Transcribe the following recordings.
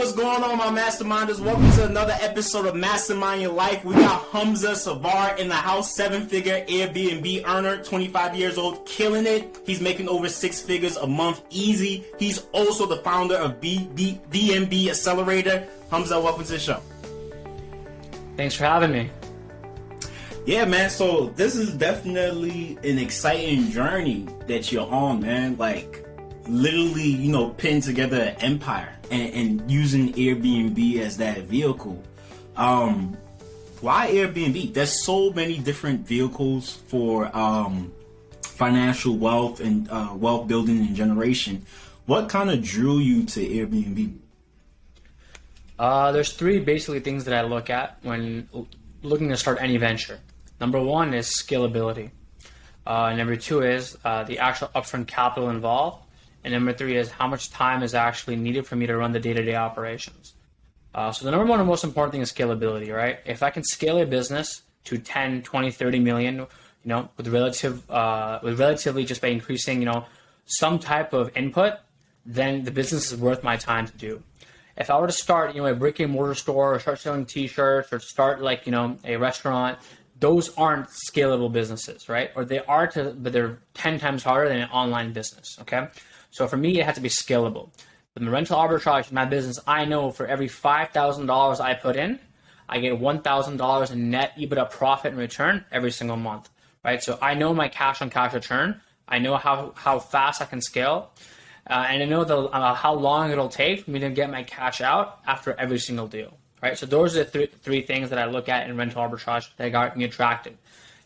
what's going on, my masterminders? Welcome to another episode of Mastermind Your Life. We got 𝐿𝐤𝐤 in the house, 7-figure Airbnb earner, 25 years old, killing it. He's making over 6 figures a month easy. He's also the founder of BNB Accelerator. 𝐿𝐤𝐤, welcome to the show. Thanks for having me. Yeah, man. So this is definitely an exciting journey that you're on, man. Like, literally, putting together an empire and using Airbnb as that vehicle. Why Airbnb? There's so many different vehicles for financial wealth and wealth building and generation. What kind of drew you to Airbnb? There's 3 basically things that I look at when looking to start any venture. Number 1 is scalability. Number 2 is the actual upfront capital involved. And number 3 is how much time is actually needed for me to run the day-to-day operations. So the number 1 and most important thing is scalability, right? If I can scale a business to 10, 20, 30 million, with relatively just by increasing, some type of input, then the business is worth my time to do. If I were to start, a brick and mortar store, or start selling t-shirts, or start a restaurant, those aren't scalable businesses, right? Or they are, but they're 10 times harder than an online business, okay? So for me, it has to be scalable. The rental arbitrage in my business, I know for every $5,000 I put in, I get $1,000 in net EBITDA profit in return every single month, right? So I know my cash on cash return. I know how fast I can scale. And I know how long it'll take for me to get my cash out after every single deal, right? So those are the three things that I look at in rental arbitrage that got me attracted.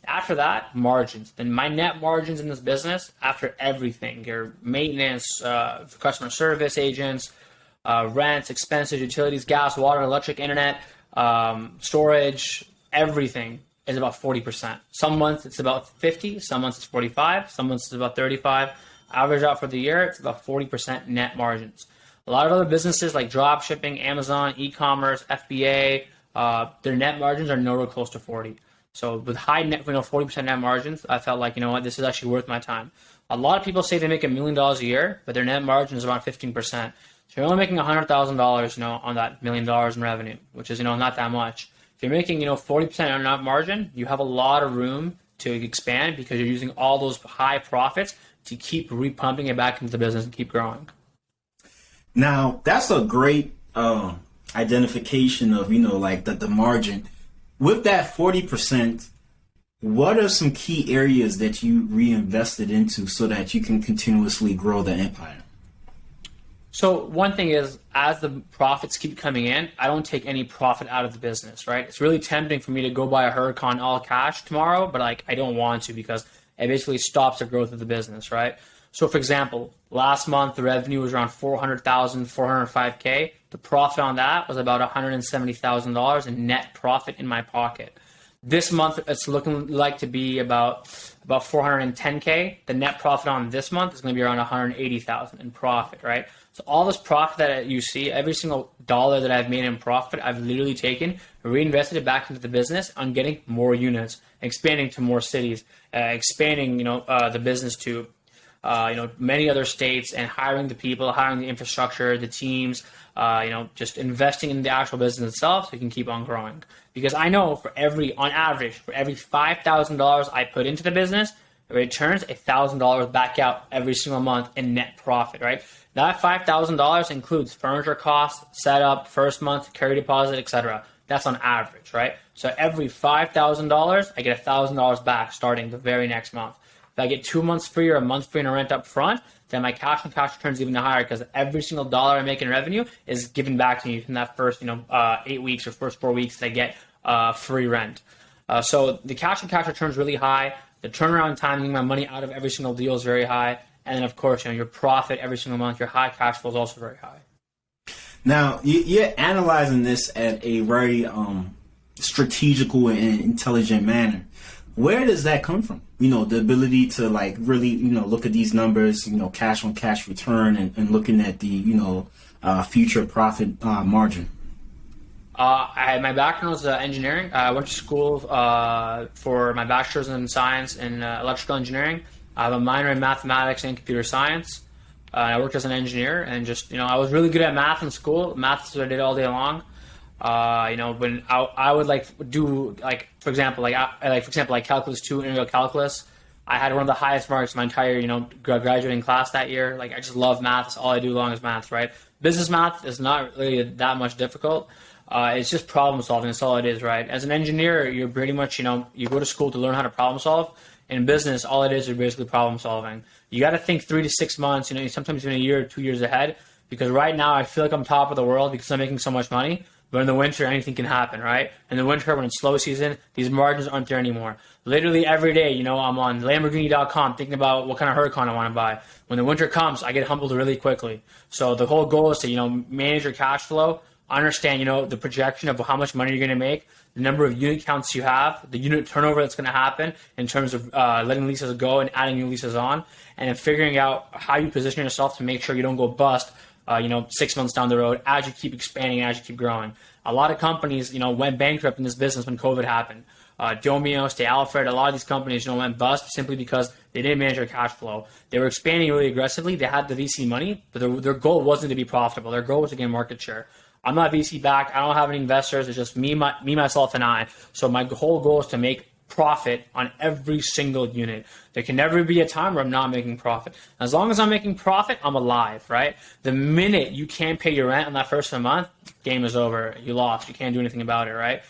After that, margins. Then my net margins in this business, after everything, your maintenance, customer service agents, rents, expenses, utilities, gas, water, electric, internet, storage, everything is about 40%. Some months it's about 50, some months it's 45, some months it's about 35. Average out for the year, it's about 40% net margins. A lot of other businesses like drop shipping, Amazon, e-commerce, FBA, their net margins are nowhere close to 40. So with high net, 40% net margins, I felt like, this is actually worth my time. A lot of people say they make $1 million a year, but their net margin is around 15%. So you're only making $100,000, on that $1 million in revenue, which is, not that much. If you're making, 40% on net margin, you have a lot of room to expand because you're using all those high profits to keep repumping it back into the business and keep growing. Now, that's a great identification of, the margin. With that 40%, what are some key areas that you reinvested into so that you can continuously grow the empire? So one thing is, as the profits keep coming in, I don't take any profit out of the business, right? It's really tempting for me to go buy a Huracan all cash tomorrow, but I don't want to because it basically stops the growth of the business, right? So for example, last month, the revenue was around 400,000, 405K. The profit on that was about $170,000 in net profit in my pocket. This month, it's looking like to be about 410K. The net profit on this month is going to be around 180,000 in profit, right? So all this profit that you see, every single dollar that I've made in profit, I've literally taken, reinvested it back into the business on getting more units, expanding to more cities, expanding, the business to many other states, and hiring the people, hiring the infrastructure, the teams, just investing in the actual business itself so you can keep on growing. Because I know on average, for every $5,000 I put into the business, it returns $1,000 back out every single month in net profit, right? That $5,000 includes furniture costs, setup, first month, carry deposit, etc. That's on average, right? So every $5,000, I get $1,000 back starting the very next month. If I get 2 months free or a month free in a rent up front, then my cash on cash returns even higher because every single dollar I make in revenue is given back to me in that first 8 weeks or first 4 weeks that I get free rent. So the cash on cash return is really high. The turnaround time, getting my money out of every single deal is very high. And then of course, your profit every single month, your high cash flow is also very high. Now, you're analyzing this at a very strategical and intelligent manner. Where does that come from? The ability to really, look at these numbers, cash on cash return and looking at the, future profit margin. My background was engineering. I went to school for my bachelor's in science and electrical engineering. I have a minor in mathematics and computer science. I worked as an engineer, and just, I was really good at math in school. Math is what I did all day long. When I would do for example calculus 2 integral calculus, I had one of the highest marks in my entire graduating class that year. Like, I just love math. That's all I do long as math, right? Business math is not really that much difficult. It's just problem solving. That's all it is, right? As an engineer, you're pretty much, you go to school to learn how to problem solve. In business, all it is basically problem solving. You got to think 3 to 6 months, sometimes even a year or 2 years ahead. Because right now, I feel like I'm top of the world because I'm making so much money. But in the winter, anything can happen, right? In the winter, when it's slow season, these margins aren't there anymore. Literally every day, I'm on Lamborghini.com thinking about what kind of Huracan I want to buy. When the winter comes, I get humbled really quickly. So the whole goal is to, manage your cash flow, understand, the projection of how much money you're going to make, the number of unit counts you have, the unit turnover that's going to happen in terms of letting leases go and adding new leases on, and then figuring out how you position yourself to make sure you don't go bust 6 months down the road as you keep expanding, as you keep growing. A lot of companies, went bankrupt in this business when COVID happened. Domino's, Stay Alfred, a lot of these companies, went bust simply because they didn't manage their cash flow. They were expanding really aggressively. They had the VC money, but their goal wasn't to be profitable. Their goal was to gain market share. I'm not VC backed. I don't have any investors. It's just me, myself, and I. So my whole goal is to make profit on every single unit. There can never be a time where I'm not making profit. As long as I'm making profit, I'm alive, right? The minute you can't pay your rent on that first of the month, game is over. You lost. You can't do anything about it, right?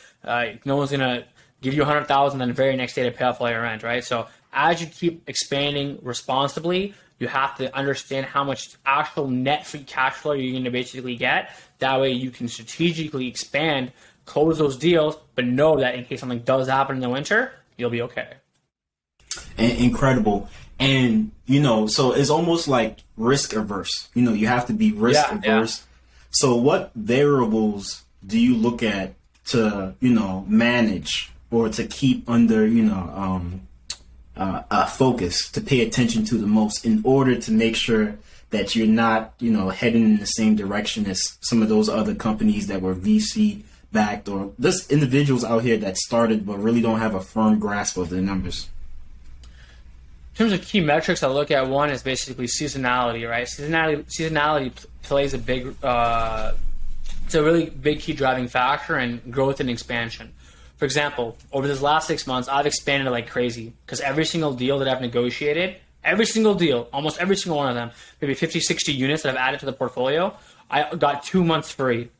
No one's going to give you $100,000 and then the very next day to pay off all your rent, right? So as you keep expanding responsibly, you have to understand how much actual net free cash flow you're going to basically get. That way you can strategically expand, close those deals, but know that in case something does happen in the winter, you'll be okay. Incredible. And, so it's almost like risk averse. You have to be risk averse. Yeah. So what variables do you look at to, manage or to keep under, focus, to pay attention to the most in order to make sure that you're not, heading in the same direction as some of those other companies that were VC backed, or just individuals out here that started but really don't have a firm grasp of their numbers? In terms of key metrics I look at, one is basically seasonality, right? Seasonality plays a big, it's a really big key driving factor in growth and expansion. For example, over this last 6 months, I've expanded like crazy because every single deal that I've negotiated, every single deal, almost every single one of them, maybe 50, 60 units that I've added to the portfolio, I got 2 months free.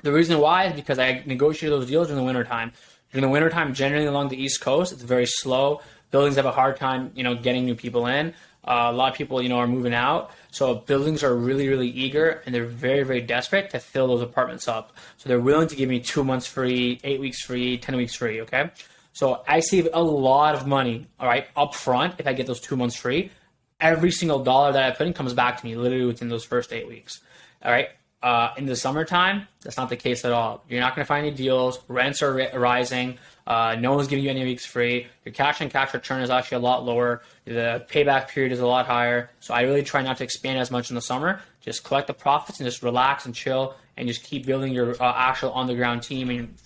The reason why is because I negotiated those deals during the wintertime. During the wintertime, generally along the East Coast, it's very slow. Buildings have a hard time, getting new people in. A lot of people, are moving out. So buildings are really, really eager, and they're very, very desperate to fill those apartments up. So they're willing to give me 2 months free, 8 weeks free, 10 weeks free, okay? So I save a lot of money, all right, up front if I get those 2 months free. Every single dollar that I put in comes back to me literally within those first 8 weeks, all right? In the summertime, that's not the case at all. You're not going to find any deals. Rents are rising. No one's giving you any weeks free. Your cash on cash return is actually a lot lower. The payback period is a lot higher. So I really try not to expand as much in the summer. Just collect the profits and just relax and chill and just keep building your actual on the ground team and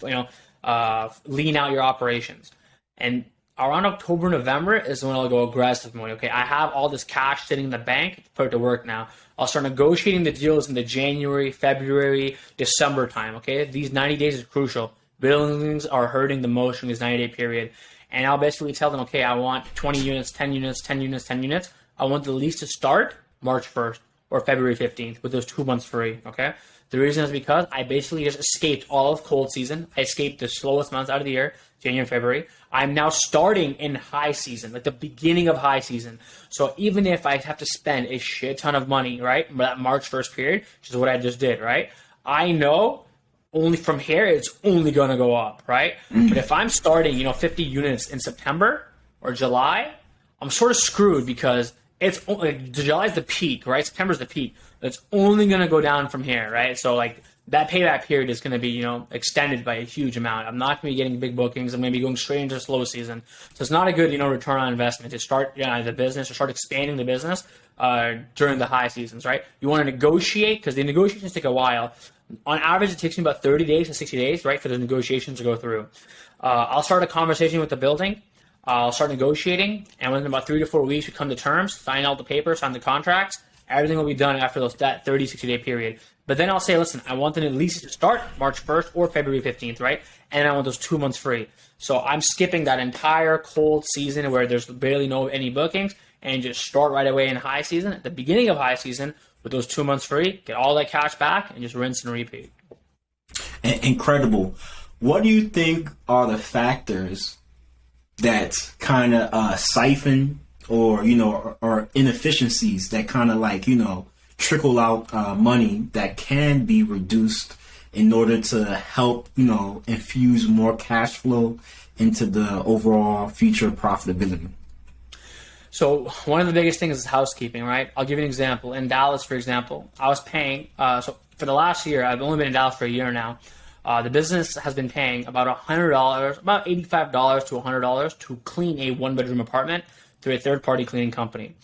lean out your operations. And around October, November is when I'll go aggressive mode. Okay, I have all this cash sitting in the bank to put it to work now. I'll start negotiating the deals in the January, February, December time. Okay, these 90 days is crucial. Buildings are hurting the most in this 90-day period. And I'll basically tell them, okay, I want 20 units, 10 units, 10 units, 10 units. I want the lease to start March 1st or February 15th with those 2 months free, okay? The reason is because I basically just escaped all of cold season. I escaped the slowest months out of the year, January and February. I'm now starting in high season, like the beginning of high season. So even if I have to spend a shit ton of money, right, that March 1st period, which is what I just did, right, I know only from here, it's only going to go up, right? But if I'm starting, 50 units in September or July, I'm sort of screwed because it's July is the peak, right? September's the peak. It's only going to go down from here, right? So that payback period is going to be, extended by a huge amount. I'm not going to be getting big bookings. I'm going to be going straight into slow season. So it's not a good, return on investment to start the business or start expanding the business during the high seasons, right? You want to negotiate because the negotiations take a while. On average, it takes me about 30 days to 60 days, right, for the negotiations to go through. I'll start a conversation with the building. I'll start negotiating, and within about 3 to 4 weeks, we come to terms, sign all the papers, sign the contracts, Everything will be done after that 30, 60-day period. But then I'll say, listen, I want them at least to start March 1st or February 15th, right? And I want those 2 months free. So I'm skipping that entire cold season where there's barely any bookings and just start right away in high season. At the beginning of high season with those 2 months free, get all that cash back and just rinse and repeat. Incredible. What do you think are the factors that kind of siphon or, or inefficiencies that kind of like, trickle out money that can be reduced in order to help, infuse more cash flow into the overall future profitability? So one of the biggest things is housekeeping, right? I'll give you an example. In Dallas, for example, I was paying, so for the last year, I've only been in Dallas for a year now. The business has been paying about $100, about $85 to $100 to clean a one-bedroom apartment through a third-party cleaning company.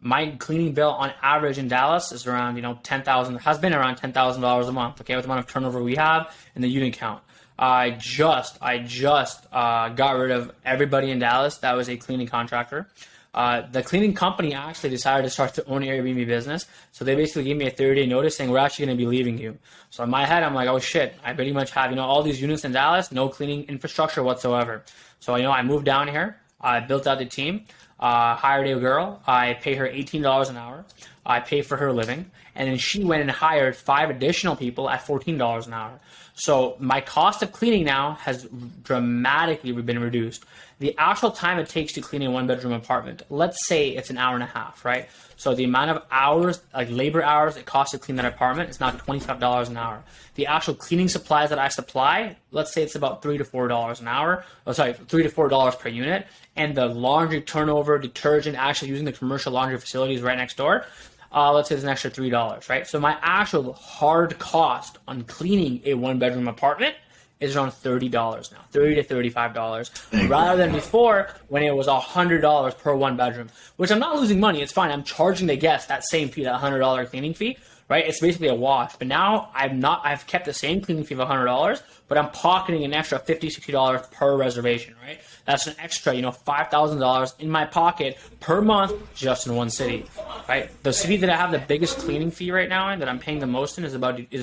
My cleaning bill on average in Dallas is around, $10,000, has been around $10,000 a month, okay, with the amount of turnover we have and the unit count. I just got rid of everybody in Dallas that was a cleaning contractor. The cleaning company actually decided to start their own Airbnb business. So they basically gave me a 30-day notice saying, we're actually going to be leaving you. So in my head, I'm like, oh shit, I pretty much have, all these units in Dallas, no cleaning infrastructure whatsoever. So, I moved down here. I built out the team, hired a girl. I pay her $18 an hour. I pay for her living. And then she went and hired 5 additional people at $14 an hour. So my cost of cleaning now has dramatically been reduced. The actual time it takes to clean a one-bedroom apartment, let's say it's an hour and a half, right? So the amount of hours, like labor hours it costs to clean that apartment is now $25 an hour. The actual cleaning supplies that I supply, let's say it's about $3 to $4 an hour. Oh, sorry, $3 to $4 per unit. And the laundry turnover, detergent, actually using the commercial laundry facilities right next door, let's say it's an extra $3, right? So my actual hard cost on cleaning a one-bedroom apartment is around $30 now, $30 to $35, rather than before when it was $100 per one bedroom, which I'm not losing money. It's fine. I'm charging the guest that same fee, that $100 cleaning fee, right? It's basically a wash. But now I've kept the same cleaning fee of $100, but I'm pocketing an extra $50, $60 per reservation, right? That's an extra, $5,000 in my pocket per month just in one city, right? The city that I have the biggest cleaning fee right now and that I'm paying the most in is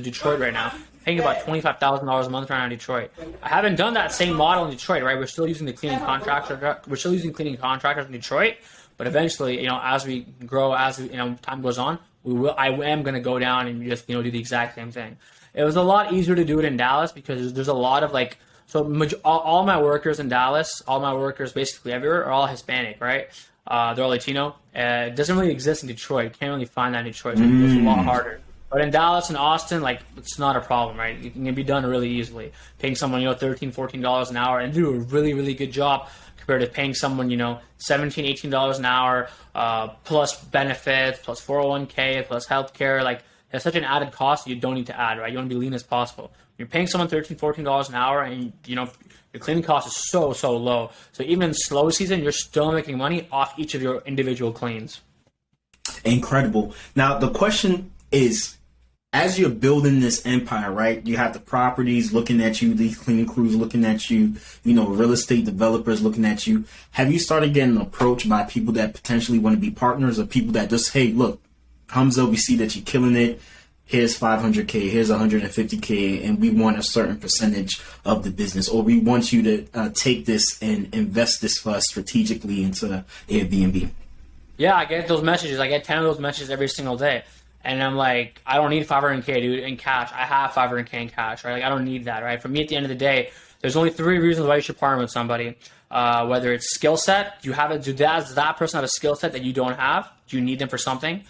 Detroit right now. Paying about $25,000 a month right now in Detroit. I haven't done that same model in Detroit, right? We're still using the cleaning contractor. We're still using cleaning contractors in Detroit, but eventually, as we grow, time goes on, I am going to go down and just do the exact same thing. It was a lot easier to do it in Dallas because there's a lot of all my workers in Dallas, all my workers basically everywhere are all Hispanic, right? They're all Latino. It doesn't really exist in Detroit. Can't really find that in Detroit, so it's a lot harder. But in Dallas and Austin, it's not a problem, right? It can be done really easily. Paying someone, $13, $14 an hour and do a really, really good job compared to paying someone, $17, $18 an hour, plus benefits, plus 401k, plus healthcare. There's such an added cost you don't need to add, right? You want to be lean as possible. You're paying someone $13, $14 an hour and, your cleaning cost is so, so low. So even in slow season, you're still making money off each of your individual cleans. Incredible. Now, the question is, as you're building this empire, right, you have the properties looking at you, these cleaning crews looking at you, real estate developers looking at you. Have you started getting approached by people that potentially want to be partners or people that just, hey, look, 𝐾𝐤𝐤, we see that you're killing it. Here's 500K, here's 150K, and we want a certain percentage of the business, or we want you to take this and invest this for us strategically into Airbnb? Yeah, I get those messages. I get 10 of those messages every single day. And I'm like, I don't need 500K, dude, in cash. I have 500K in cash, right? I don't need that, right? For me, at the end of the day, there's only 3 reasons why you should partner with somebody. Whether it's skill set, does that person have a skill set that you don't have? Do you need them for something?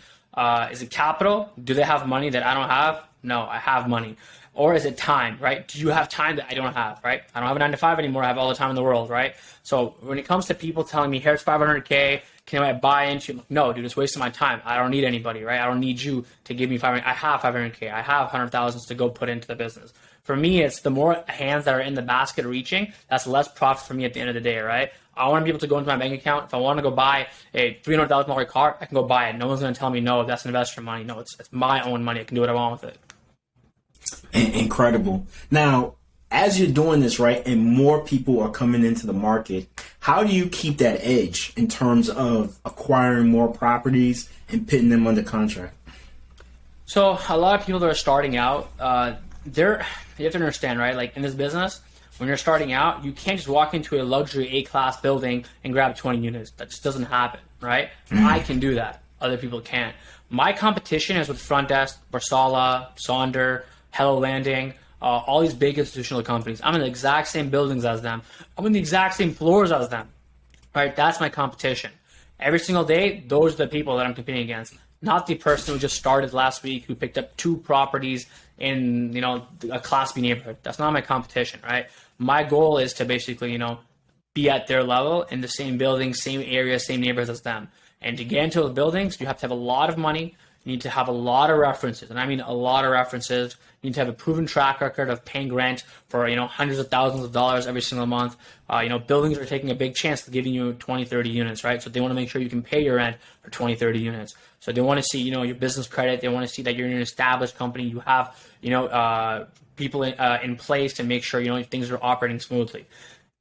Is it capital? Do they have money that I don't have? No, I have money. Or is it time, right? Do you have time that I don't have, right? I don't have a 9 to 5 anymore. I have all the time in the world, right? So when it comes to people telling me, here's 500K, can I buy into? No, dude, it's wasting my time. I don't need anybody, right? I don't need you to give me 500. I have 500K. I have 100,000 to go put into the business. For me, it's the more hands that are in the basket reaching, that's less profit for me at the end of the day, right? I want to be able to go into my bank account. If I want to go buy a $300,000 car, I can go buy it. No one's going to tell me, no, that's investor money. No, it's my own money. I can do what I want with it. Incredible. Now, as you're doing this, right, and more people are coming into the market, how do you keep that edge in terms of acquiring more properties and putting them under contract? So a lot of people that are starting out, you have to understand, right? Like in this business, when you're starting out, you can't just walk into a luxury A-class building and grab 20 units. That just doesn't happen, right? I can do that. Other people can't. My competition is with Front Desk, Barsala, Sonder, Hello Landing, all these big institutional companies. I'm in the exact same buildings as them. I'm in the exact same floors as them, right? That's my competition. Every single day, those are the people that I'm competing against. Not the person who just started last week who picked up 2 properties in, a Class B neighborhood. That's not my competition, right? My goal is to basically, be at their level in the same building, same area, same neighborhoods as them. And to get into those buildings, you have to have a lot of money. You need to have a lot of references, and I mean a lot of references. You need to have a proven track record of paying rent for, hundreds of thousands of dollars every single month. Buildings are taking a big chance of giving you 20, 30 units, right? So they want to make sure you can pay your rent for 20, 30 units. So they want to see, your business credit. They want to see that you're in an established company. You have, people in place to make sure, things are operating smoothly.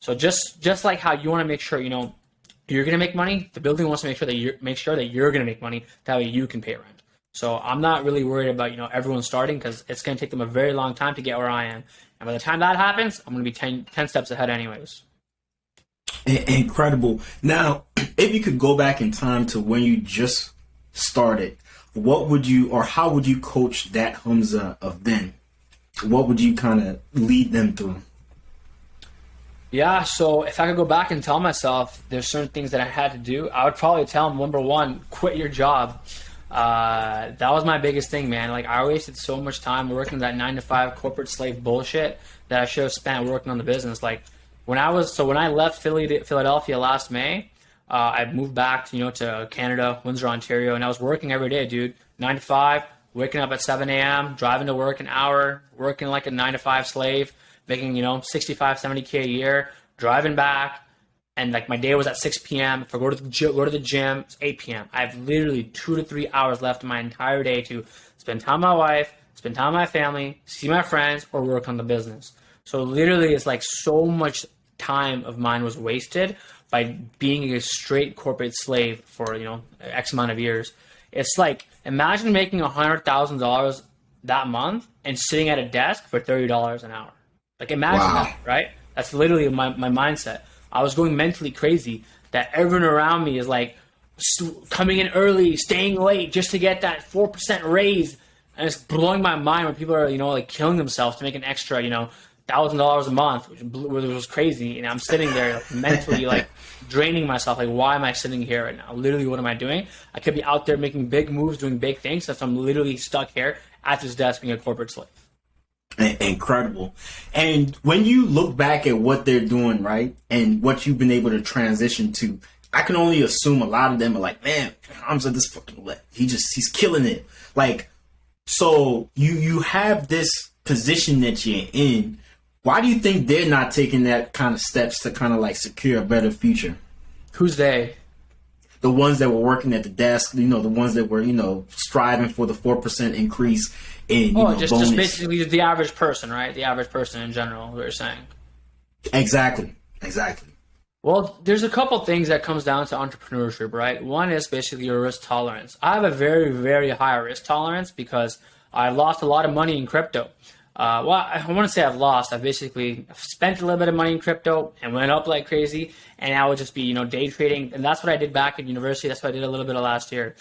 So just like how you want to make sure, you're going to make money, the building wants to make sure that you're going to make money. That way you can pay rent. So I'm not really worried about, everyone starting, because it's going to take them a very long time to get where I am. And by the time that happens, I'm going to be 10 steps ahead anyways. Incredible. Now, if you could go back in time to when you just started, what would you, or how would you coach that Hamza of then? What would you kind of lead them through? Yeah, so if I could go back and tell myself there's certain things that I had to do, I would probably tell them, number one, quit your job. That was my biggest thing, man. Like, I wasted so much time working that 9-to-5 corporate slave bullshit that I should have spent working on the business. Like, when I left Philadelphia last May, I moved back to Canada, Windsor, Ontario, and I was working every day, dude. 9 to 5, waking up at 7 a.m., driving to work an hour, working like a 9-to-5 slave, making 65, 70K a year, driving back. And like my day was at 6 p.m. If I go to the gym, it's 8 p.m. I have literally 2 to 3 hours left in my entire day to spend time with my wife, spend time with my family, see my friends, or work on the business. So literally, it's like so much time of mine was wasted by being a straight corporate slave for X amount of years. It's like, imagine making $100,000 that month and sitting at a desk for $30 an hour. Like, imagine that, right? That's literally my mindset. I was going mentally crazy that everyone around me is like coming in early, staying late just to get that 4% raise. And it's blowing my mind when people are, like killing themselves to make an extra, $1,000 a month, which was crazy. And I'm sitting there like, mentally like draining myself. Like, why am I sitting here right now? Literally, what am I doing? I could be out there making big moves, doing big things. So I'm literally stuck here at this desk being a corporate slave. Incredible. And when you look back at what they're doing, right, and what you've been able to transition to, I can only assume a lot of them are like, man, Hamza, this fucking lit. He's killing it. Like, so you have this position that you're in. Why do you think they're not taking that kind of steps to kind of like secure a better future? Who's they? The ones that were working at the desk, the ones that were, striving for the 4% increase in, just basically the average person, right? The average person in general, what you're saying. Exactly. Well, there's a couple things that comes down to entrepreneurship, right? One is basically your risk tolerance. I have a very, very high risk tolerance because I lost a lot of money in crypto. Well, I want to say I've lost. I've basically spent a little bit of money in crypto and went up like crazy. And I would just be, day trading. And that's what I did back in university. That's what I did a little bit of last year.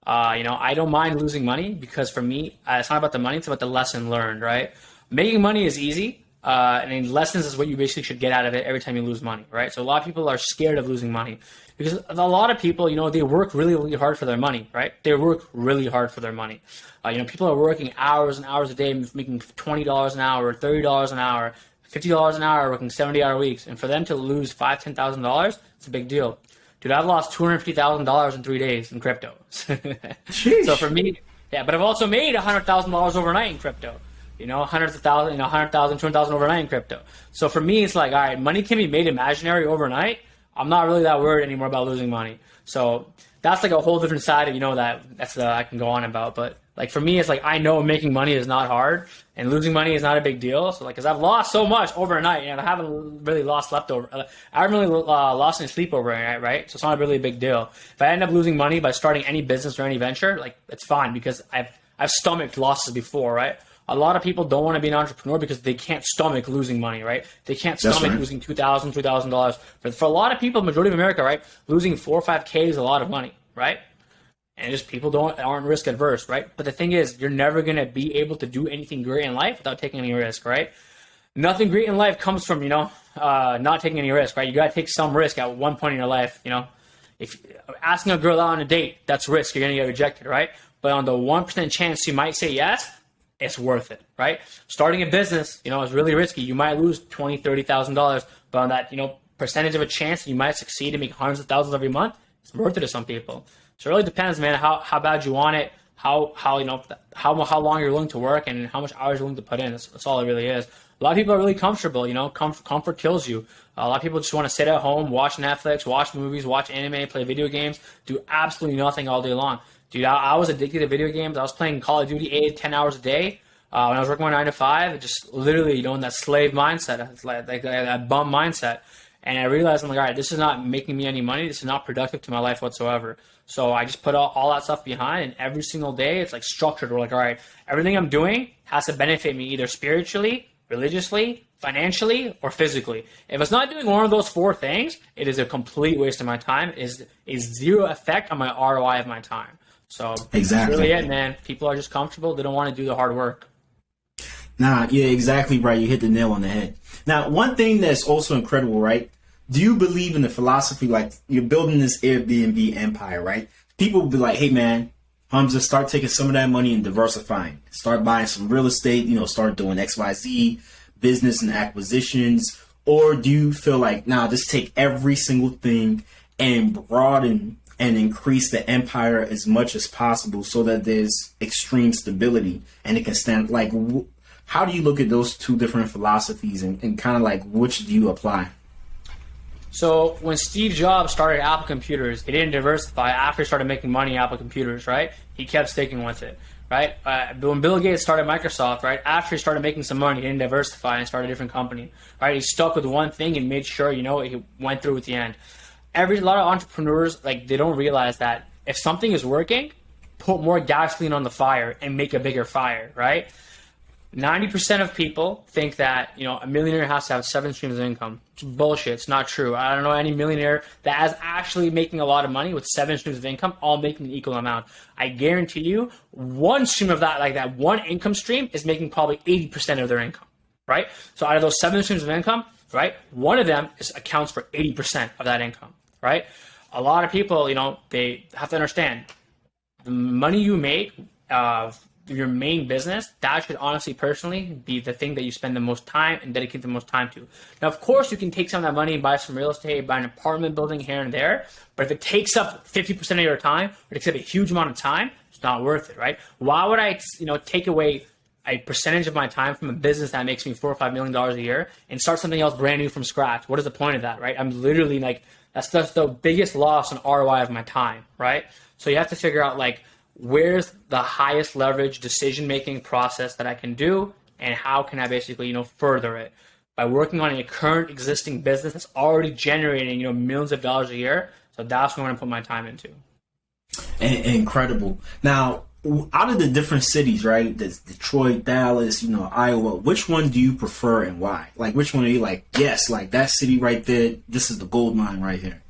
I don't mind losing money because for me, it's not about the money. It's about the lesson learned, right? Making money is easy. And then lessons is what you basically should get out of it every time you lose money, right? So a lot of people are scared of losing money because a lot of people, they work really, really hard for their money, right? They work really hard for their money. People are working hours and hours a day, making $20 an hour, $30 an hour, $50 an hour, working 70-hour weeks. And for them to lose $5,000, $10,000, it's a big deal. Dude, I've lost $250,000 in 3 days in crypto. So for me, yeah, but I've also made $100,000 overnight in crypto. Hundreds of thousands, 100,000, 200,000 overnight in crypto. So for me, it's like, all right, money can be made imaginary overnight. I'm not really that worried anymore about losing money. So that's like a whole different side of, that's I can go on about. But like for me, it's like, I know making money is not hard and losing money is not a big deal. So like, cause I've lost so much overnight and I haven't really lost leftover. I haven't really lost any sleep overnight, right? So it's not really a big deal. If I end up losing money by starting any business or any venture, like it's fine because I've stomached losses before, right? A lot of people don't want to be an entrepreneur because they can't stomach losing money, right? They can't stomach losing $2,000, $3,000. For a lot of people, majority of America, right, losing 4 or 5K is a lot of money, right? And just people aren't risk adverse, right? But the thing is, you're never gonna be able to do anything great in life without taking any risk, right? Nothing great in life comes from not taking any risk, right? You gotta take some risk at one point in your life, If asking a girl out on a date, that's risk. You're gonna get rejected, right? But on the 1% chance you might say yes, it's worth it, right? Starting a business, is really risky. You might lose $20,000, $30,000, but on that, percentage of a chance you might succeed and make hundreds of thousands every month, it's worth it to some people. So it really depends, man, how bad you want it, how long you're willing to work, and how much hours you're willing to put in. That's all it really is. A lot of people are really comfortable, comfort kills you. A lot of people just want to sit at home, watch Netflix, watch movies, watch anime, play video games, do absolutely nothing all day long. Dude, I was addicted to video games. I was playing Call of Duty 8, 10 hours a day. When I was working my 9 to 5, it just literally, in that slave mindset, it's like that bum mindset. And I realized, I'm like, all right, this is not making me any money. This is not productive to my life whatsoever. So I just put all that stuff behind, and every single day, it's like structured. We're like, all right, everything I'm doing has to benefit me either spiritually, religiously, financially, or physically. If it's not doing one of those 4 things, it is a complete waste of my time. It is zero effect on my ROI of my time. So exactly, that's really it, man. People are just comfortable. They don't want to do the hard work. Nah, yeah, exactly right. You hit the nail on the head. Now, one thing that's also incredible, right? Do you believe in the philosophy, like you're building this Airbnb empire, right? People will be like, hey, man, Hamza, start taking some of that money and diversifying. Start buying some real estate, start doing XYZ, business and acquisitions. Or do you feel like, nah, just take every single thing and broaden and increase the empire as much as possible so that there's extreme stability and it can stand? Like, how do you look at those two different philosophies and kind of like which do you apply? So when Steve Jobs started Apple Computers, he didn't diversify after he started making money in Apple Computers, right? He kept sticking with it, right? When Bill Gates started Microsoft, right, after he started making some money, he didn't diversify and started a different company, right? He stuck with one thing and made sure, he went through with the end. A lot of entrepreneurs, like, they don't realize that if something is working, put more gasoline on the fire and make a bigger fire, right? 90% of people think that, a millionaire has to have 7 streams of income. It's bullshit. It's not true. I don't know any millionaire that is actually making a lot of money with 7 streams of income, all making an equal amount. I guarantee you, one stream of that, like that one income stream, is making probably 80% of their income, right? So out of those 7 streams of income, right, one of them accounts for 80% of that income, right? A lot of people, they have to understand the money you make, your main business, that should honestly, personally, be the thing that you spend the most time and dedicate the most time to. Now, of course, you can take some of that money and buy some real estate, buy an apartment building here and there, but if it takes up 50% of your time, or takes up a huge amount of time, it's not worth it, right? Why would I, take away a percentage of my time from a business that makes me $4 or $5 million a year and start something else brand new from scratch? What is the point of that, right? I'm literally that's the biggest loss in ROI of my time, right? So you have to figure out, where's the highest leverage decision-making process that I can do, and how can I basically, further it? By working on a current existing business that's already generating, millions of dollars a year. So that's what I'm going to put my time into. Incredible. Now, out of the different cities, right? There's Detroit, Dallas, Iowa. Which one do you prefer and why? Like, which one are you like, yes, like that city right there, this is the gold mine right here?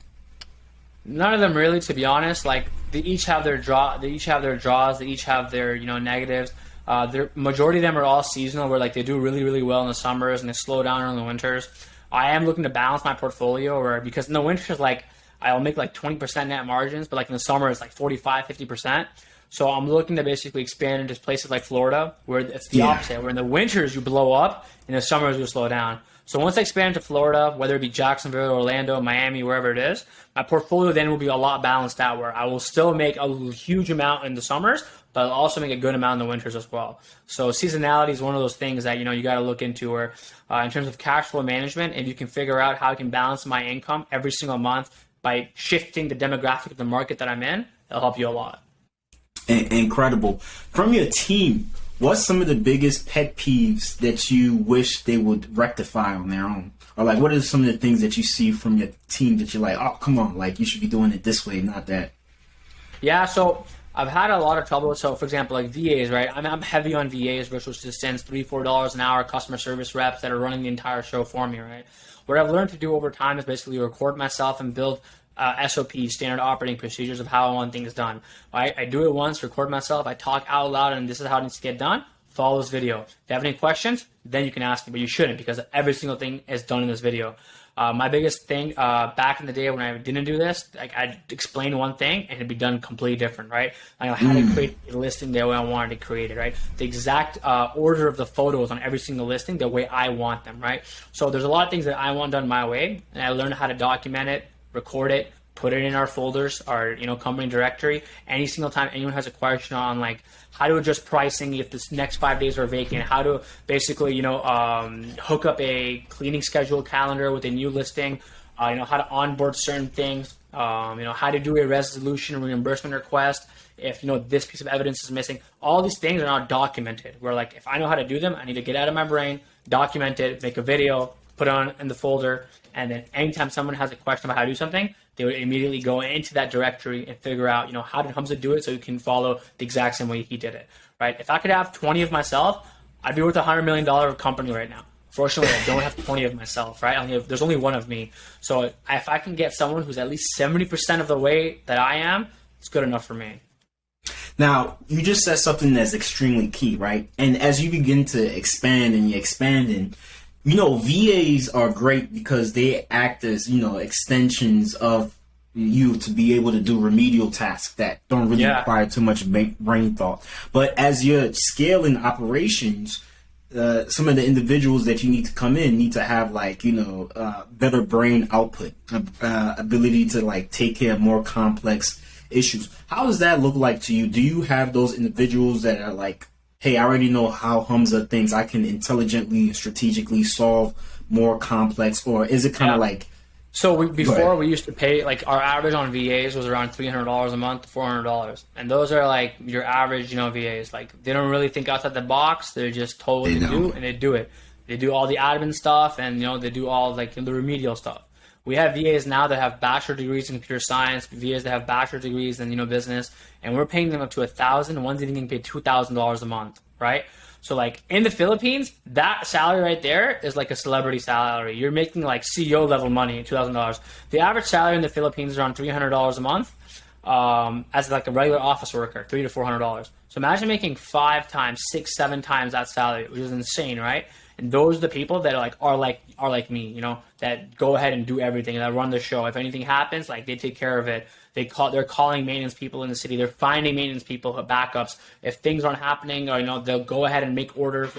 None of them really, to be honest. They each have their draws. They each have their negatives. The majority of them are all seasonal, where they do really, really well in the summers and they slow down in the winters. I am looking to balance my portfolio, because in the winters, I'll make 20% net margins, but in the summer it's 45, 50%. So I'm looking to basically expand into places like Florida, where it's the opposite, where in the winters you blow up, in the summers you slow down. So once I expand to Florida, whether it be Jacksonville, Orlando, Miami, wherever it is, my portfolio then will be a lot balanced out, where I will still make a huge amount in the summers, but I'll also make a good amount in the winters as well. So seasonality is one of those things that, you got to look into, where in terms of cash flow management, if you can figure out how I can balance my income every single month by shifting the demographic of the market that I'm in, it'll help you a lot. Incredible. From your team, what's some of the biggest pet peeves that you wish they would rectify on their own? Or what are some of the things that you see from your team that you're like, oh, come on, you should be doing it this way, not that? Yeah, so I've had a lot of trouble. So, for example, like VAs, right? I'm heavy on VAs, virtual assistants, $3-4 an hour, customer service reps that are running the entire show for me, right? What I've learned to do over time is basically record myself and build SOPs, standard operating procedures of how I want things done. I do it once, record myself, I talk out loud, and this is how it needs to get done. Follow this video. If you have any questions, then you can ask me, but you shouldn't because every single thing is done in this video. My biggest thing back in the day when I didn't do this, like I'd explain one thing and it'd be done completely different, right? I know how to create a listing the way I wanted to create it, right? The exact order of the photos on every single listing the way I want them, right? So there's a lot of things that I want done my way, and I learned how to document it, record it, put it in our folders, our company directory. Any single time anyone has a question on like how to adjust pricing if this next 5 days are vacant, how to basically hook up a cleaning schedule calendar with a new listing, how to onboard certain things, how to do a resolution reimbursement request if this piece of evidence is missing. All these things are not documented. Where like if I know how to do them, I need to get out of my brain, document it, make a video, put it on in the folder, and then anytime someone has a question about how to do something, they would immediately go into that directory and figure out, how did Hamza do it so you can follow the exact same way he did it, right? If I could have 20 of myself, I'd be worth $100 million company right now. Fortunately, I don't have 20 of myself, right? There's only one of me. So if I can get someone who's at least 70% of the way that I am, it's good enough for me. Now, you just said something that's extremely key, right? And as you begin to expand and you're expanding, VAs are great because they act as, extensions of you to be able to do remedial tasks that don't really require too much brain thought. But as you're scaling operations, some of the individuals that you need to come in need to have better brain output, ability to take care of more complex issues. How does that look like to you? Do you have those individuals that are like, hey, I already know how Hamza thinks, I can intelligently, strategically solve more complex, or is it kind of like... So we used to pay, our average on VAs was around $300 a month, $400. And those are your average, VAs. They don't really think outside the box. They're just told what to do, and they do it. They do all the admin stuff, and, they do all the remedial stuff. We have VAs now that have bachelor degrees in computer science, VAs that have bachelor degrees in business, and we're paying them up to $1,000. One's even getting paid $2,000 a month, right? So in the Philippines, that salary right there is like a celebrity salary. You're making CEO level money, $2,000. The average salary in the Philippines is around $300 a month, as a regular office worker, $300 to $400. So imagine making 5 times, 6, 7 times that salary, which is insane, right? And those are the people that are like me, that go ahead and do everything, that run the show. If anything happens, they take care of it. They're calling maintenance people in the city. They're finding maintenance people, backups. If things aren't happening, or they'll go ahead and make orders.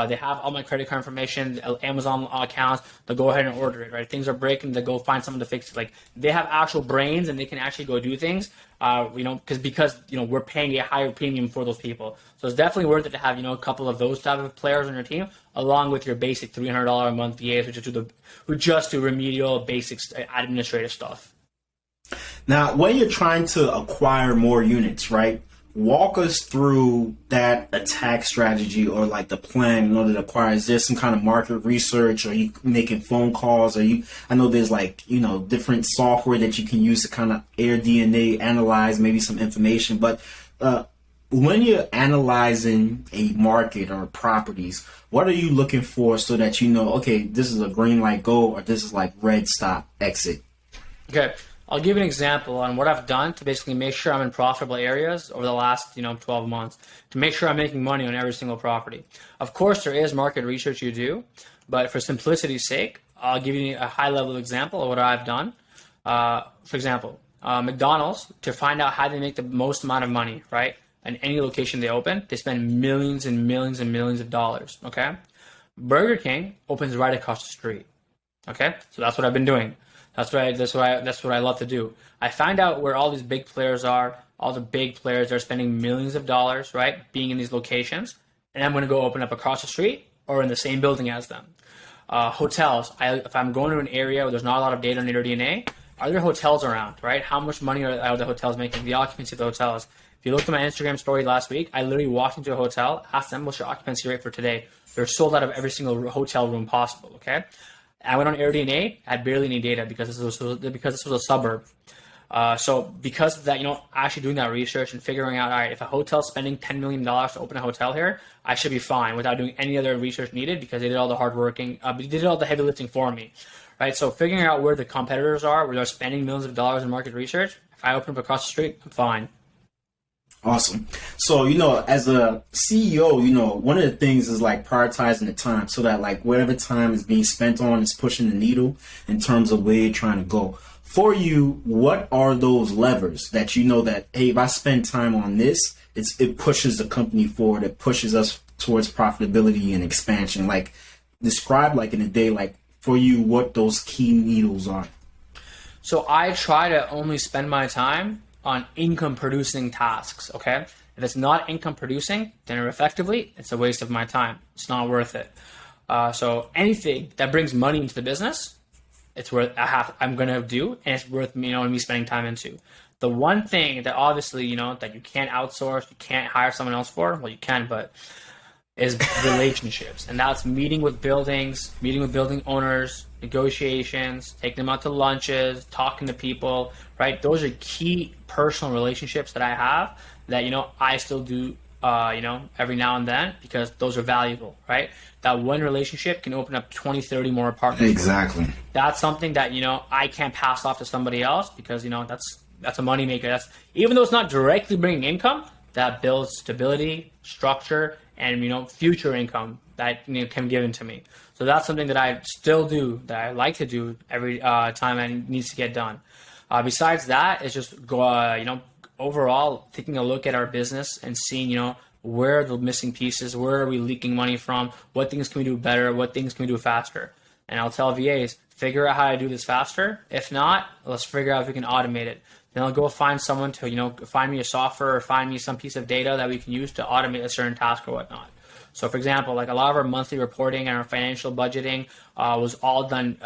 They have all my credit card information, Amazon accounts. They'll go ahead and order it, right? If things are breaking, they'll go find someone to fix it. They have actual brains and they can actually go do things. Because we're paying a higher premium for those people. So it's definitely worth it to have a couple of those type of players on your team, along with your basic $300 a month VAs, who just do remedial, basic administrative stuff. Now, when you're trying to acquire more units, right? Walk us through that attack strategy or the plan in order to acquire. Is there some kind of market research? Are you making phone calls? I know there's different software that you can use to kind of air DNA, analyze maybe some information. But when you're analyzing a market or properties, what are you looking for so that okay, this is a green light, go, or this is red, stop, exit? Okay. I'll give you an example on what I've done to basically make sure I'm in profitable areas over the last 12 months to make sure I'm making money on every single property. Of course, there is market research you do, but for simplicity's sake, I'll give you a high-level example of what I've done. For example, McDonald's, to find out how they make the most amount of money, right? In any location they open, they spend millions and millions and millions of dollars, okay? Burger King opens right across the street, okay? So that's what I've been doing. That's what I love to do. I find out where all these big players are. All the big players are spending millions of dollars, right, being in these locations, and I'm going to go open up across the street or in the same building as them. Hotels. If I'm going to an area where there's not a lot of data on your DNA, are there hotels around, right? How much money are the hotels making? The occupancy of the hotels. If you looked at my Instagram story last week, I literally walked into a hotel, asked them, what's your occupancy rate for today? They're sold out of every single hotel room possible, okay? I went on AirDNA, had barely any data because this was a suburb. So because of that, actually doing that research and figuring out, all right, if a hotel's spending $10 million to open a hotel here, I should be fine without doing any other research needed because they did all the hard working, they did all the heavy lifting for me, right? So figuring out where the competitors are, where they're spending millions of dollars in market research, if I open up across the street, I'm fine. Awesome. So, as a CEO, one of the things is like prioritizing the time so that like whatever time is being spent on is pushing the needle in terms of where you're trying to go. For you, what are those levers that that, hey, if I spend time on this, it pushes the company forward, it pushes us towards profitability and expansion? Like, describe like in a day, like for you, what those key needles are. So I try to only spend my time on income producing tasks, okay? If it's not income producing, then effectively it's a waste of my time. It's not worth it. So anything that brings money into the business, it's worth I'm gonna do, and it's worth me spending time into. The one thing that obviously that you can't outsource, you can't hire someone else for, well you can, but is relationships, and that's meeting with building owners, negotiations, taking them out to lunches, talking to people, right? Those are key personal relationships that I have that I still do every now and then because those are valuable, right? That one relationship can open up 20, 30 more apartments. Exactly. That's something that I can't pass off to somebody else because that's a moneymaker. That's, even though it's not directly bringing income, that builds stability, structure, and future income that can be given to me. So that's something that I still do, that I like to do every time it needs to get done. Besides that, it's just overall taking a look at our business and seeing where are the missing pieces, where are we leaking money from, what things can we do better, what things can we do faster. And I'll tell VAs, figure out how to do this faster. If not, let's figure out if we can automate it. Then I'll go find someone to, find me a software or find me some piece of data that we can use to automate a certain task or whatnot. So for example, like a lot of our monthly reporting and our financial budgeting was all done,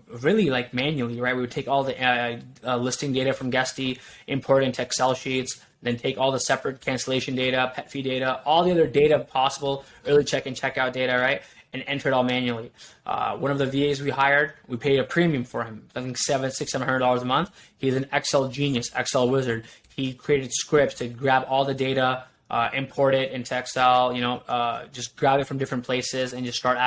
really like manually, right? We would take all the listing data from 𝐤𝐤𝐤, import it into Excel sheets, then take all the separate cancellation data, pet fee data, all the other data possible, early check-in, check-out data, right? And enter it all manually. One of the VAs we hired, we paid a premium for him. I think $700 a month. He's an Excel genius, Excel wizard. He created scripts to grab all the data, import it into Excel, just grab it from different places and just start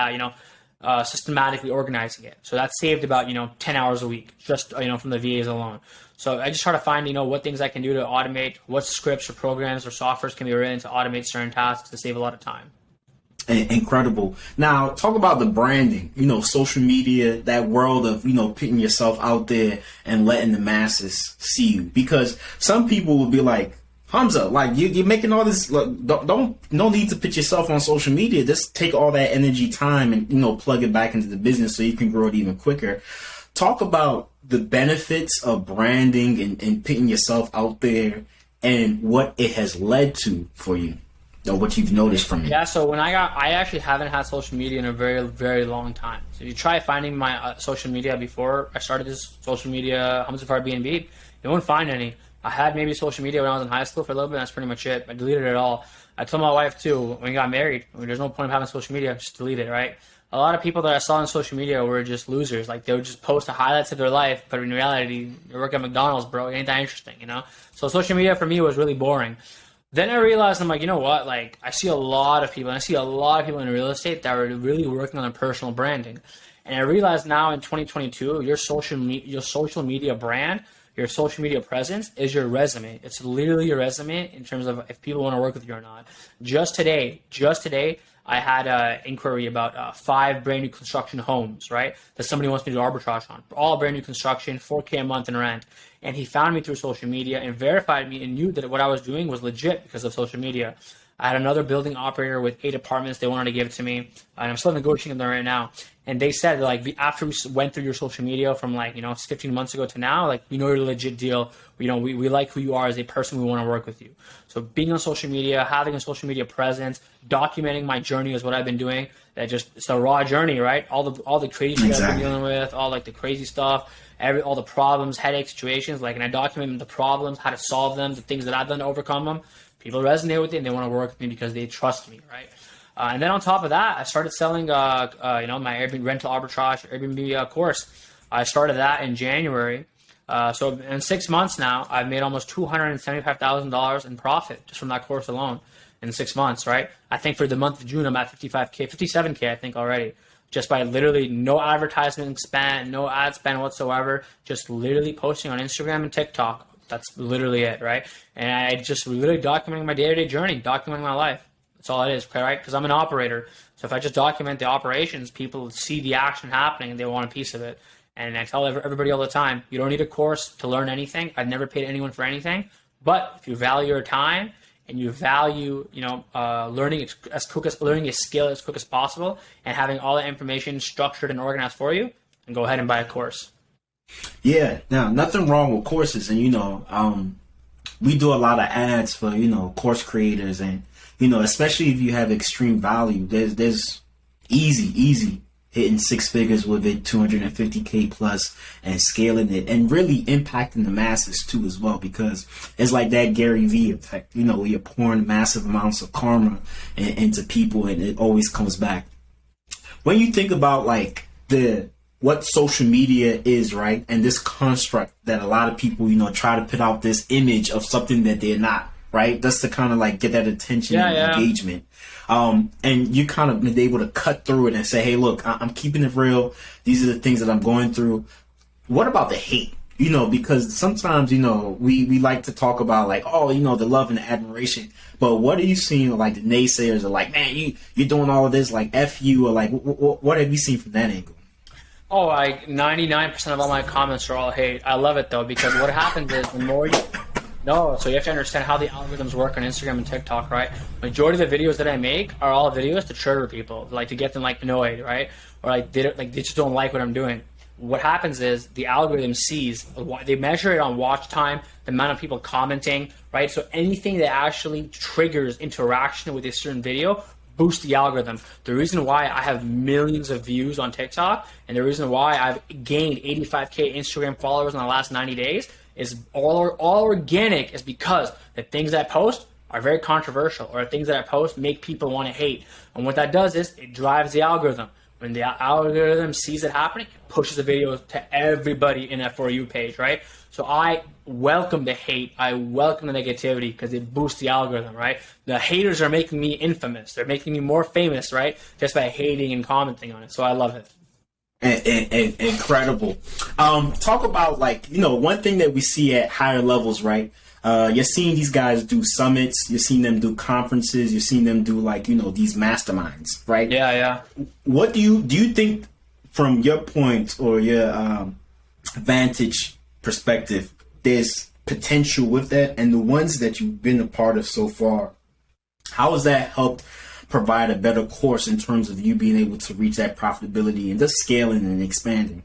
systematically organizing it. So that saved about 10 hours a week just from the VAs alone. So I just try to find what things I can do to automate, what scripts or programs or softwares can be written to automate certain tasks to save a lot of time. Incredible. Now, talk about the branding, social media, that world of, putting yourself out there and letting the masses see you. Because some people will be like, Hamza, like you're making all this, no need to put yourself on social media. Just take all that energy, time, and, plug it back into the business so you can grow it even quicker. Talk about the benefits of branding and putting yourself out there and what it has led to for you. Or what you've noticed from it. Yeah, so I actually haven't had social media in a very, very long time. So if you try finding my social media before I started this social media, Hamza for Airbnb, you won't find any. I had maybe social media when I was in high school for a little bit, and that's pretty much it. I deleted it all. I told my wife too, when we got married, there's no point of having social media, just delete it, right? A lot of people that I saw on social media were just losers. Like, they would just post the highlights of their life, but in reality, you work at McDonald's, bro. It ain't that interesting, So social media for me was really boring. Then I realized, I'm like, you know what? Like, I see a lot of people, and I see a lot of people in real estate that are really working on their personal branding. And I realize now in 2022, your social media brand, your social media presence is your resume. It's literally your resume in terms of if people want to work with you or not. Just today, I had an inquiry about 5 brand new construction homes, right? That somebody wants me to do arbitrage on. All brand new construction, $4K a month in rent. And he found me through social media and verified me and knew that what I was doing was legit because of social media. I had another building operator with 8 apartments they wanted to give to me, and I'm still negotiating with them right now. And they said, like, after we went through your social media from 15 months ago to now, like, you're a legit deal. We like who you are as a person. We want to work with you. So being on social media, having a social media presence, documenting my journey is what I've been doing. It's a raw journey, right? All the crazy shit I've been dealing with, all the crazy stuff, all the problems, headache situations, and I document the problems, how to solve them, the things that I've done to overcome them. People resonate with it and they want to work with me because they trust me, right? And then on top of that, I started selling, my Airbnb rental arbitrage Airbnb course. I started that in January. So in 6 months now, I've made almost $275,000 in profit just from that course alone in 6 months, right? I think for the month of June, I'm at 55K, 57K, I think already, just by literally no advertisement spend, no ad spend whatsoever, just literally posting on Instagram and TikTok. That's literally it, right? And I just literally documenting my day-to-day journey, documenting my life. That's all it is, right? Because I'm an operator. So if I just document the operations, people see the action happening and they want a piece of it. And I tell everybody all the time, you don't need a course to learn anything. I've never paid anyone for anything. But if you value your time and you value, learning a skill as quick as possible and having all the information structured and organized for you, then go ahead and buy a course. Yeah, now nothing wrong with courses, and we do a lot of ads for course creators, and especially if you have extreme value, there's easy hitting 6 figures with it, 250K plus, and scaling it and really impacting the masses too as well, because it's like that Gary Vee effect. You're pouring massive amounts of karma into people, and it always comes back. When you think about like what social media is, right, and this construct that a lot of people try to put out this image of something that they're not, right? That's to kind of like get that attention and engagement. And you kind of been able to cut through it and say, hey, look, I'm keeping it real. These are the things that I'm going through. What about the hate? Because sometimes, we like to talk about like, oh, the love and the admiration. But what are you seeing? Like the naysayers are like, man, you're doing all of this, like F you, or like, what have you seen from that angle? Oh, 99% of all my comments are all hate. I love it though, because what happens is the more so you have to understand how the algorithms work on Instagram and TikTok, right? Majority of the videos that I make are all videos to trigger people, like to get them like annoyed, right? Or like they just don't like what I'm doing. What happens is the algorithm sees, they measure it on watch time, the amount of people commenting, right? So anything that actually triggers interaction with a certain video boost the algorithm. The reason why I have millions of views on TikTok and the reason why I've gained 85K Instagram followers in the last 90 days is all organic, is because the things that I post are very controversial, or the things that I post make people want to hate. And what that does is it drives the algorithm. When the algorithm sees it happening, it pushes the video to everybody in that For You page, right? So I welcome the hate. I welcome the negativity because it boosts the algorithm, right? The haters are making me infamous. They're making me more famous, right? Just by hating and commenting on it. So I love it. Incredible. Talk about like, one thing that we see at higher levels, right? You're seeing these guys do summits. You're seeing them do conferences. You're seeing them do like, these masterminds, right? Yeah. What do you think from your point or your vantage perspective, there's potential with that? And the ones that you've been a part of so far, how has that helped provide a better course in terms of you being able to reach that profitability and just scaling and expanding?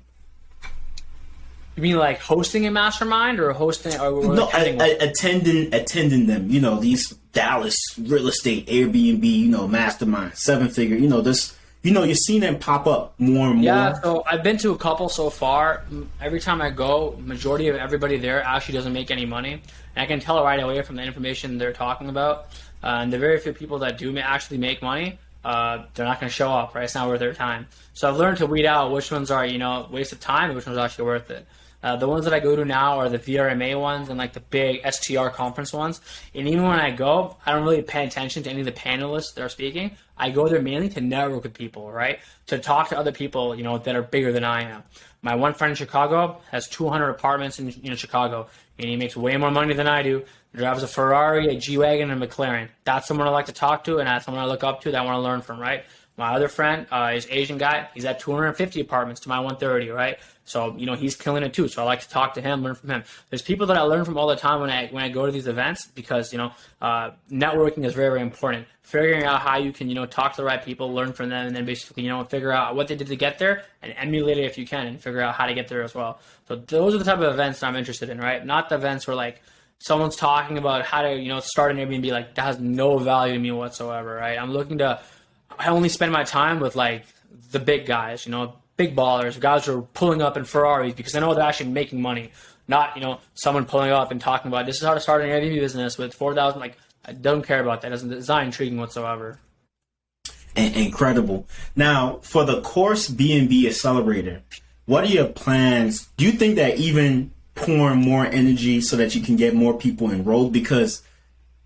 You mean like hosting a mastermind or hosting or no, attending them, these Dallas real estate Airbnb, mastermind, 7-figure, you're seeing them pop up more and more. Yeah, so I've been to a couple so far. Every time I go, majority of everybody there actually doesn't make any money. And I can tell right away from the information they're talking about. And the very few people that do actually make money, they're not going to show up, right? It's not worth their time. So I've learned to weed out which ones are, waste of time and which ones are actually worth it. The ones that I go to now are the VRMA ones and like the big STR conference ones. And even when I go, I don't really pay attention to any of the panelists that are speaking. I go there mainly to network with people, right? To talk to other people, that are bigger than I am. My one friend in Chicago has 200 apartments in Chicago, and he makes way more money than I do. He drives a Ferrari, a G-Wagon, and a McLaren. That's someone I like to talk to, and that's someone I look up to that I want to learn from, right? My other friend is Asian guy. He's at 250 apartments to my 130, right? So, he's killing it too. So I like to talk to him, learn from him. There's people that I learn from all the time when I go to these events because, networking is very, very important. Figuring out how you can, talk to the right people, learn from them, and then basically, figure out what they did to get there and emulate it if you can and figure out how to get there as well. So those are the type of events that I'm interested in, right? Not the events where like someone's talking about how to, start an Airbnb, like that has no value to me whatsoever, right? I only spend my time with like the big guys, big ballers, guys who are pulling up in Ferraris because I know they're actually making money. Not, someone pulling up and talking about this is how to start an Airbnb business with 4,000. Like, I don't care about that. It's not intriguing whatsoever. Incredible. Now, for the course B&B Accelerator, what are your plans? Do you think that even pouring more energy so that you can get more people enrolled? Because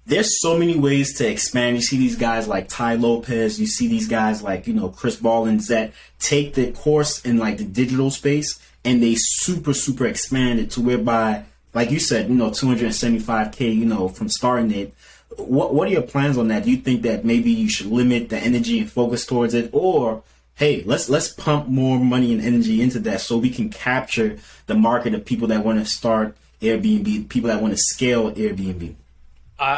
there's so many ways to expand. You see these guys like Tai Lopez, you see these guys like, Chris Ballins that take the course in like the digital space and they super expand it to whereby, like you said, 275K, from starting it. What are your plans on that? Do you think that maybe you should limit the energy and focus towards it, or hey, let's pump more money and energy into that so we can capture the market of people that want to start Airbnb, people that want to scale Airbnb?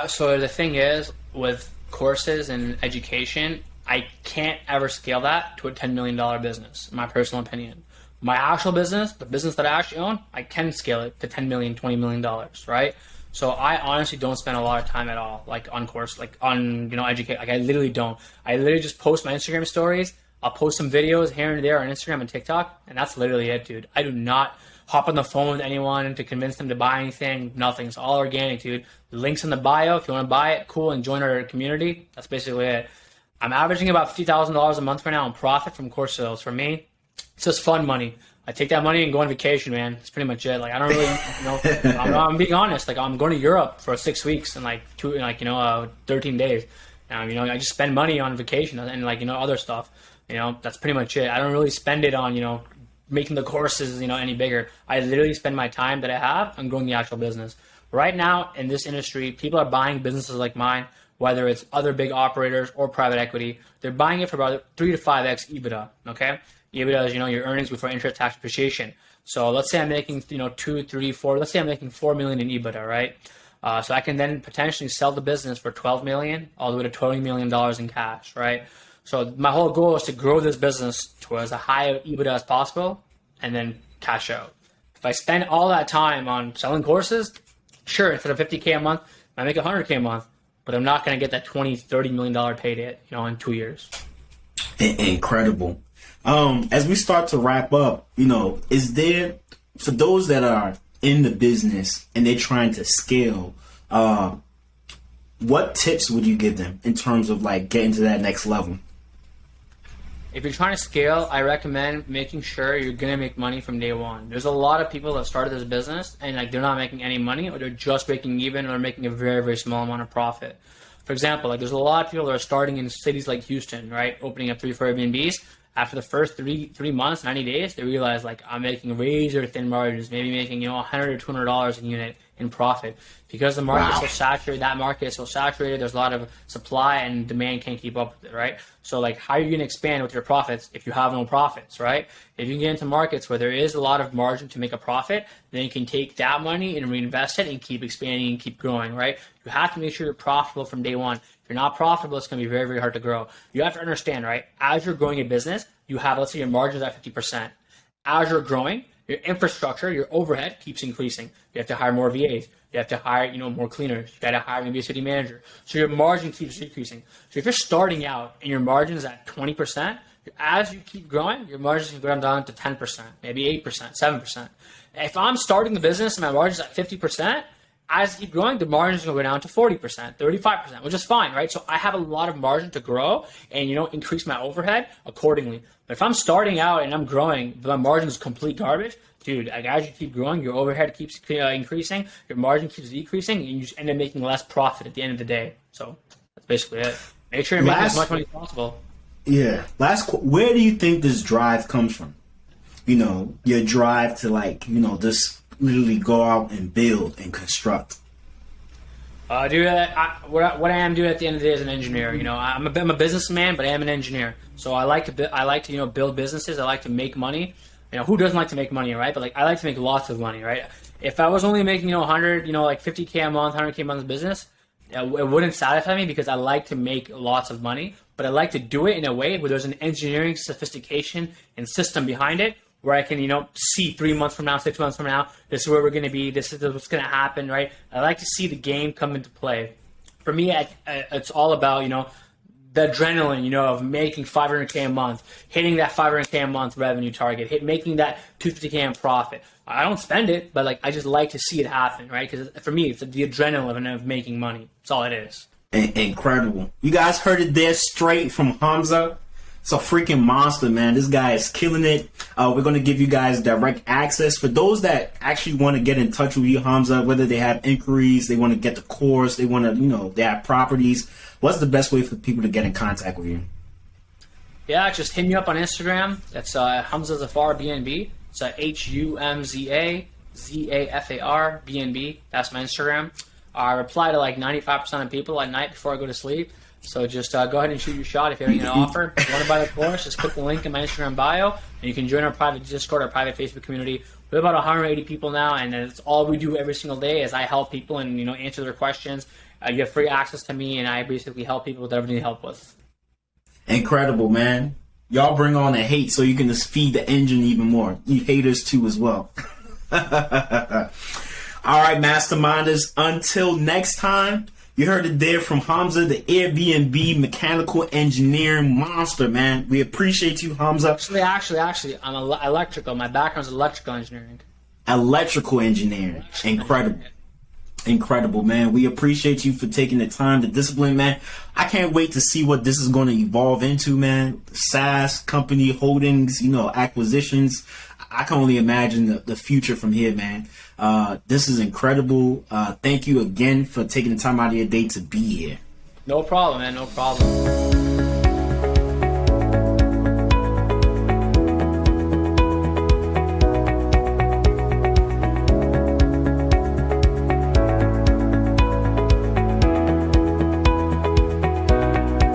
So the thing is, with courses and education, I can't ever scale that to a $10 million business, in my personal opinion. My actual business, the business that I actually own, I can scale it to $10 million, $20 million, right? So I honestly don't spend a lot of time at all, like on course, like on, educate. Like I literally don't. I literally just post my Instagram stories. I'll post some videos here and there on Instagram and TikTok, and that's literally it, dude. I do not hop on the phone with anyone to convince them to buy anything. Nothing. It's all organic, dude. The link's in the bio. If you want to buy it, cool, and join our community. That's basically it. I'm averaging about $50,000 a month right now in profit from course sales. For me, it's just fun money. I take that money and go on vacation, man. That's pretty much it. Like I don't really, I'm being honest. Like I'm going to Europe for 6 weeks and 13 days. I just spend money on vacation and other stuff. That's pretty much it. I don't really spend it on making the courses any bigger. I literally spend my time that I have on growing the actual business. Right now in this industry, people are buying businesses like mine, whether it's other big operators or private equity. They're buying it for about 3 to 5x EBITDA. Okay. EBITDA is, your earnings before interest, tax, depreciation. So let's say I'm making, 2, 3, 4. Let's say I'm making $4 million in EBITDA, right? So I can then potentially sell the business for $12 million, all the way to $20 million in cash, right? So my whole goal is to grow this business to as a high EBITDA as possible, and then cash out. If I spend all that time on selling courses, sure, instead of $50K a month, I make $100K a month, but I'm not going to get that $20, $30 million payday, in 2 years. Incredible. As we start to wrap up, is there, for those that are in the business and they're trying to scale, what tips would you give them in terms of like getting to that next level? If you're trying to scale, I recommend making sure you're going to make money from day one. There's a lot of people that started this business and they're not making any money, or they're just breaking even, or making a very, very small amount of profit. For example, there's a lot of people that are starting in cities like Houston, right? Opening up 3 or 4 Airbnbs. After the first three months, 90 days, they realize I'm making razor thin margins, maybe making $100 or $200 a unit in profit, because the market is so saturated. That market is so saturated. There's a lot of supply and demand can't keep up with it, right? So how are you going to expand with your profits if you have no profits, right? If you can get into markets where there is a lot of margin to make a profit, then you can take that money and reinvest it and keep expanding and keep growing, right? You have to make sure you're profitable from day one. If you're not profitable, it's going to be very, very hard to grow. You have to understand, right? As you're growing a business, you have, let's say your margins at 50%. As you're growing, your infrastructure, your overhead keeps increasing. You have to hire more VAs. You have to hire, more cleaners. You got to hire maybe a city manager. So your margin keeps decreasing. So if you're starting out and your margin is at 20%, as you keep growing, your margins can go down to 10%, maybe 8%, 7%. If I'm starting the business and my margin's at 50%, as you keep growing, the margins will go down to 40%, 35%, which is fine, right? So I have a lot of margin to grow and, increase my overhead accordingly. But if I'm starting out and I'm growing, but my margin is complete garbage, dude, as you keep growing, your overhead keeps increasing, your margin keeps decreasing, and you just end up making less profit at the end of the day. So that's basically it. Make sure you're making as much money as possible. Yeah. Where do you think this drive comes from? Your drive to just literally go out and build and construct. Dude, what I am doing at the end of the day is an engineer. I'm a businessman, but I am an engineer. So I like to build businesses. I like to make money. Who doesn't like to make money, right? But I like to make lots of money, right? If I was only making 100, 50K a month, 100K a month in business, it wouldn't satisfy me, because I like to make lots of money, but I like to do it in a way where there's an engineering sophistication and system behind it, where I can, see 3 months from now, 6 months from now, this is where we're going to be, this is what's going to happen, right? I like to see the game come into play. For me, it's all about, the adrenaline, of making 500K a month, hitting that 500K a month revenue target, making that 250K in profit. I don't spend it, but I just like to see it happen, right? Because for me, it's the adrenaline of making money. That's all it is. Incredible. You guys heard it there straight from Hamza. It's a freaking monster, man. This guy is killing it. We're going to give you guys direct access. For those that actually want to get in touch with you, Hamza, whether they have inquiries, they want to get the course, they want to, they have properties. What's the best way for people to get in contact with you? Yeah, just hit me up on Instagram. That's Hamza Zafar BNB. It's HUMZA BNB. That's my Instagram. I reply to like 95% of people at night before I go to sleep. So just go ahead and shoot your shot if you have anything to offer. If you want to buy the course, just click the link in my Instagram bio, and you can join our private Discord, our private Facebook community. We have about 180 people now, and it's all we do every single day is I help people and answer their questions. You have free access to me, and I basically help people with whatever they need help with. Incredible, man. Y'all bring on the hate so you can just feed the engine even more. You haters too as well. All right, masterminders. Until next time. You heard it there from Hamza, the Airbnb mechanical engineering monster, man. We appreciate you, Hamza. Actually, I'm electrical. My background's electrical engineering. Electrical engineering. Incredible. Incredible, man. We appreciate you for taking the time, the discipline, man. I can't wait to see what this is going to evolve into, man. SaaS, company holdings, acquisitions. I can only imagine the future from here, man. This is incredible. Thank you again for taking the time out of your day to be here. No problem, man. No problem.